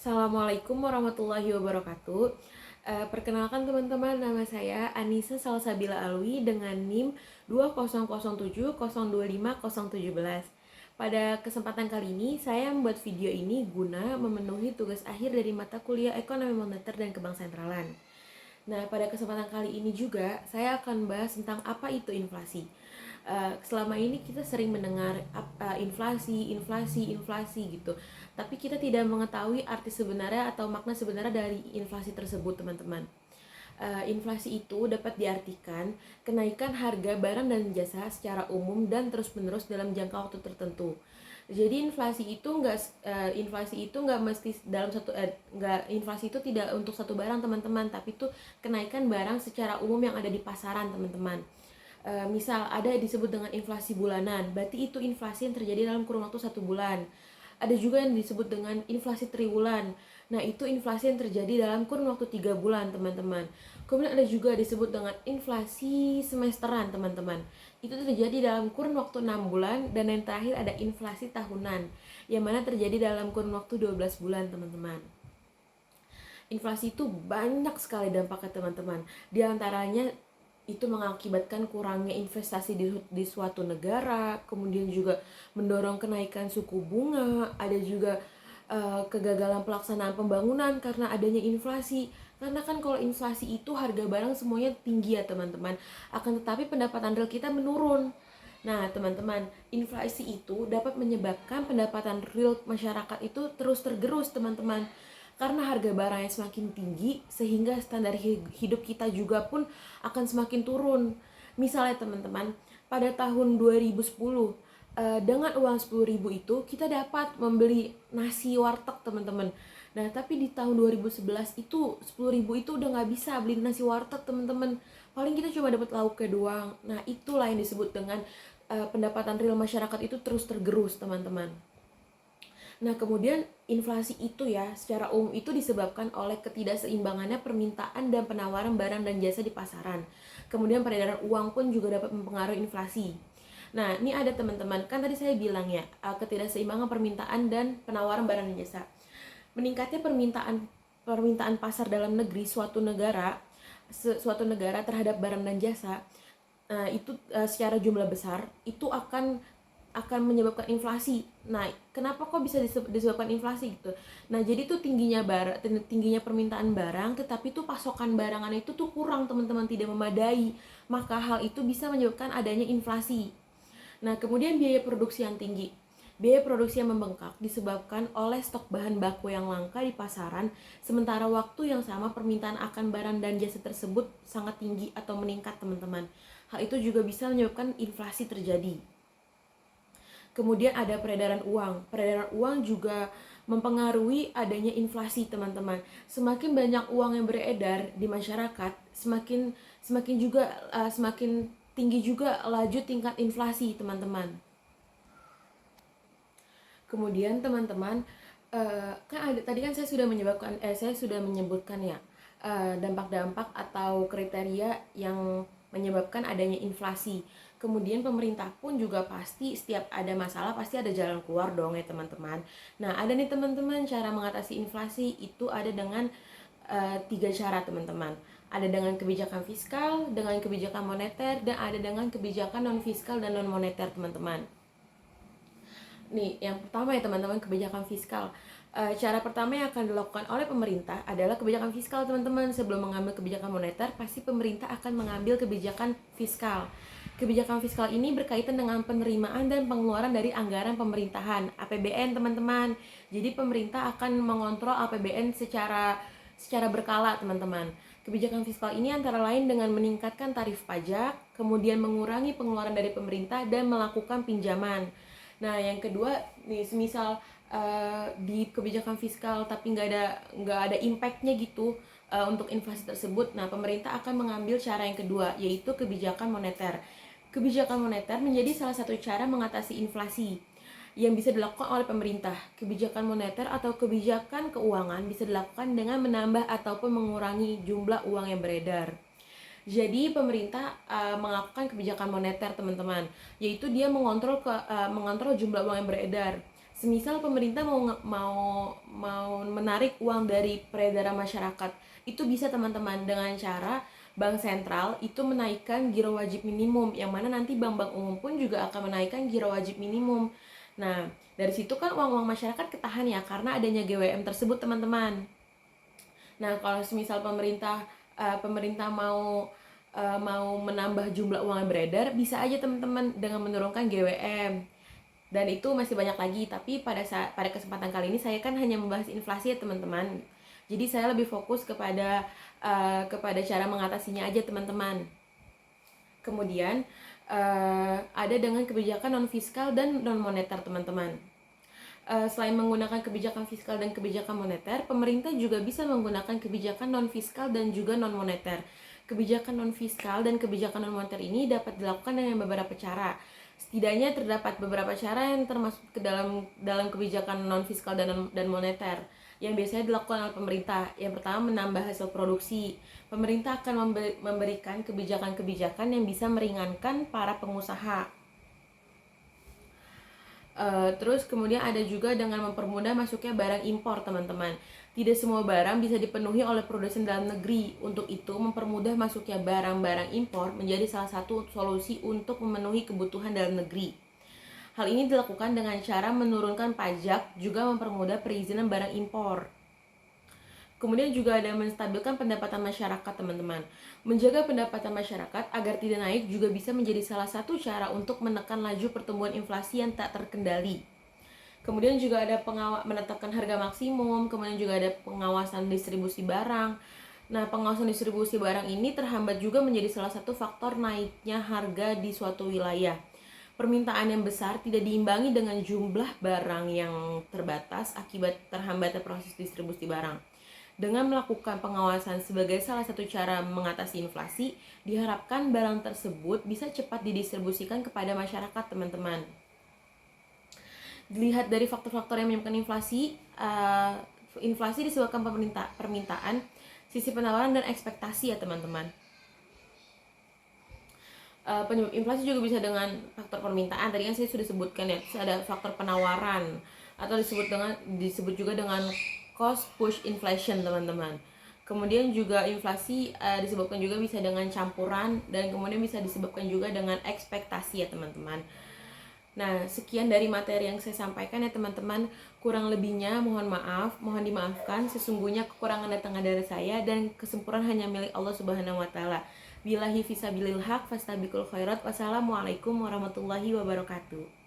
Assalamualaikum warahmatullahi wabarakatuh. Perkenalkan teman-teman, nama saya Anissa Salsabila Alwi dengan NIM 2007025017. Pada kesempatan kali ini, saya membuat video ini guna memenuhi tugas akhir dari mata kuliah Ekonomi Moneter dan Kebank Sentralan. Nah, pada kesempatan kali ini juga saya akan bahas tentang apa itu inflasi. Selama ini kita sering mendengar inflasi gitu, tapi kita tidak mengetahui arti sebenarnya atau makna sebenarnya dari inflasi tersebut, teman-teman. Inflasi itu dapat diartikan kenaikan harga barang dan jasa secara umum dan terus-menerus dalam jangka waktu tertentu. Jadi inflasi itu nggak mesti dalam nggak inflasi itu tidak untuk satu barang, teman-teman, tapi itu kenaikan barang secara umum yang ada di pasaran, teman-teman. Misal ada disebut dengan inflasi bulanan, berarti itu inflasi yang terjadi dalam kurun waktu 1 bulan. Ada juga yang disebut dengan inflasi triwulan. Nah, itu inflasi yang terjadi dalam kurun waktu 3 bulan, teman-teman. Kemudian ada juga disebut dengan inflasi semesteran, teman-teman. Itu terjadi dalam kurun waktu 6 bulan. Dan yang terakhir ada inflasi tahunan, yang mana terjadi dalam kurun waktu 12 bulan, teman-teman. Inflasi itu banyak sekali dampaknya, teman-teman. Di antaranya itu mengakibatkan kurangnya investasi di suatu negara, kemudian juga mendorong kenaikan suku bunga, ada juga kegagalan pelaksanaan pembangunan karena adanya inflasi. Karena kan kalau inflasi itu harga barang semuanya tinggi ya, teman-teman. Akan tetapi pendapatan real kita menurun. Nah, teman-teman, inflasi itu dapat menyebabkan pendapatan real masyarakat itu terus tergerus, teman-teman. Karena harga barangnya semakin tinggi, sehingga standar hidup kita juga pun akan semakin turun. Misalnya, teman-teman, pada tahun 2010, dengan uang 10.000 itu kita dapat membeli nasi warteg, teman-teman. Nah, tapi di tahun 2011 itu 10.000 itu udah nggak bisa beli nasi warteg, teman-teman. Paling kita cuma dapat lauknya doang. Nah, itulah yang disebut dengan pendapatan real masyarakat itu terus tergerus, teman-teman. Nah, kemudian inflasi itu ya secara umum itu disebabkan oleh ketidakseimbangannya permintaan dan penawaran barang dan jasa di pasaran. Kemudian peredaran uang pun juga dapat mempengaruhi inflasi. Nah, ini ada, teman-teman, kan tadi saya bilang ya, ketidakseimbangan permintaan dan penawaran barang dan jasa. Meningkatnya permintaan pasar dalam negeri suatu negara terhadap barang dan jasa, itu secara jumlah besar itu akan menyebabkan inflasi. Nah, kenapa kok bisa disebabkan inflasi gitu? Nah, jadi tuh tingginya permintaan barang, tetapi tuh pasokan barangan itu tuh kurang, teman-teman, tidak memadai. Maka hal itu bisa menyebabkan adanya inflasi. Nah, kemudian biaya produksi yang tinggi. Biaya produksi yang membengkak disebabkan oleh stok bahan baku yang langka di pasaran, sementara waktu yang sama permintaan akan barang dan jasa tersebut sangat tinggi atau meningkat, teman-teman. Hal itu juga bisa menyebabkan inflasi terjadi. Kemudian ada peredaran uang. Peredaran uang juga mempengaruhi adanya inflasi, teman-teman. Semakin banyak uang yang beredar di masyarakat, semakin tinggi juga laju tingkat inflasi, teman-teman. Kemudian, teman-teman, tadi kan saya sudah menyebutkan ya dampak-dampak atau kriteria yang menyebabkan adanya inflasi. Kemudian pemerintah pun juga pasti setiap ada masalah pasti ada jalan keluar dong ya, teman-teman. Nah, ada nih, teman-teman, cara mengatasi inflasi itu ada dengan 3 cara, teman-teman. Ada dengan kebijakan fiskal, dengan kebijakan moneter, dan ada dengan kebijakan non fiskal dan non moneter, teman-teman. Nih, yang pertama ya, teman-teman, kebijakan fiskal. Cara pertama yang akan dilakukan oleh pemerintah adalah kebijakan fiskal, teman-teman. Sebelum mengambil kebijakan moneter, pasti pemerintah akan mengambil kebijakan fiskal. Kebijakan fiskal ini berkaitan dengan penerimaan dan pengeluaran dari anggaran pemerintahan, APBN, teman-teman. Jadi pemerintah akan mengontrol APBN secara berkala, teman-teman. Kebijakan fiskal ini antara lain dengan meningkatkan tarif pajak, kemudian mengurangi pengeluaran dari pemerintah dan melakukan pinjaman. Nah, yang kedua nih, semisal di kebijakan fiskal tapi nggak ada impactnya gitu untuk inflasi tersebut. Nah, pemerintah akan mengambil cara yang kedua, yaitu kebijakan moneter. Kebijakan moneter menjadi salah satu cara mengatasi inflasi yang bisa dilakukan oleh pemerintah. Kebijakan moneter atau kebijakan keuangan bisa dilakukan dengan menambah ataupun mengurangi jumlah uang yang beredar. Jadi pemerintah melakukan kebijakan moneter, teman-teman, yaitu dia mengontrol jumlah uang yang beredar. Semisal pemerintah mau menarik uang dari peredaran masyarakat, itu bisa teman-teman dengan cara bank sentral itu menaikkan giro wajib minimum, yang mana nanti bank-bank umum pun juga akan menaikkan giro wajib minimum. Nah, dari situ kan uang-uang masyarakat ketahan ya, karena adanya GWM tersebut teman-teman. Nah, kalau semisal pemerintah mau menambah jumlah uang yang beredar, bisa aja teman-teman dengan menurunkan GWM. Dan itu masih banyak lagi, tapi pada kesempatan kali ini saya kan hanya membahas inflasi ya teman-teman. Jadi saya lebih fokus kepada cara mengatasinya aja teman-teman. Kemudian ada dengan kebijakan non fiskal dan non moneter teman-teman. Selain menggunakan kebijakan fiskal dan kebijakan moneter, pemerintah juga bisa menggunakan kebijakan non fiskal dan juga non moneter. Kebijakan non fiskal dan kebijakan non moneter ini dapat dilakukan dengan beberapa cara. Setidaknya terdapat beberapa cara yang termasuk ke dalam kebijakan non fiskal dan moneter yang biasanya dilakukan oleh pemerintah. Yang pertama, menambah hasil produksi. Pemerintah akan memberikan kebijakan-kebijakan yang bisa meringankan para pengusaha. Terus kemudian ada juga dengan mempermudah masuknya barang impor teman-teman. Tidak semua barang bisa dipenuhi oleh produsen dalam negeri. Untuk itu mempermudah masuknya barang-barang impor menjadi salah satu solusi untuk memenuhi kebutuhan dalam negeri. Hal ini dilakukan dengan cara menurunkan pajak, juga mempermudah perizinan barang impor. Kemudian juga ada menstabilkan pendapatan masyarakat teman-teman. Menjaga pendapatan masyarakat agar tidak naik juga bisa menjadi salah satu cara untuk menekan laju pertumbuhan inflasi yang tak terkendali. Kemudian juga ada menetapkan harga maksimum, kemudian juga ada pengawasan distribusi barang. Nah, pengawasan distribusi barang ini terhambat juga menjadi salah satu faktor naiknya harga di suatu wilayah. Permintaan yang besar tidak diimbangi dengan jumlah barang yang terbatas akibat terhambatnya proses distribusi barang. Dengan melakukan pengawasan sebagai salah satu cara mengatasi inflasi, diharapkan barang tersebut bisa cepat didistribusikan kepada masyarakat, teman-teman. Dilihat dari faktor-faktor yang menyebabkan inflasi, inflasi disebabkan permintaan, sisi penawaran dan ekspektasi ya teman-teman. Penyebab inflasi juga bisa dengan faktor permintaan, tadi kan saya sudah sebutkan ya. Terus ada faktor penawaran atau disebut juga dengan cost push inflation teman-teman. Kemudian juga inflasi disebabkan juga bisa dengan campuran, dan kemudian bisa disebabkan juga dengan ekspektasi ya teman-teman. Nah, sekian dari materi yang saya sampaikan ya teman-teman. Kurang lebihnya mohon maaf, mohon dimaafkan. Sesungguhnya kekurangan datang dari saya dan kesempurnaan hanya milik Allah Subhanahu wa taala. Billahi fisabilil haq fastabiqul khairat. Wassalamualaikum warahmatullahi wabarakatuh.